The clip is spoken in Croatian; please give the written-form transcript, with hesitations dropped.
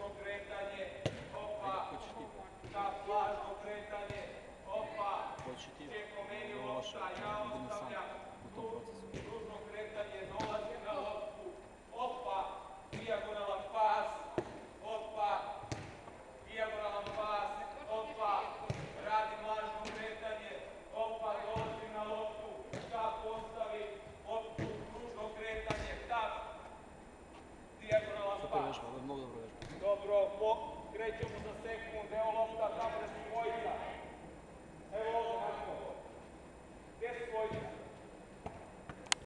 kružno kretanje, opa, štap, lažno kretanje, opa, čeko meni lopta, ja ostavljam, kružno kretanje, dolazi na loptu, opa, dijagonalan pas, opa, dijagonalan pas, opa, radim lažno kretanje, opa, dolazi na loptu, štap postavi, loptu, kružno kretanje, štap, dijagonalan pas. Dobro, krećemo za sekund, evo lopta, tamo da se boji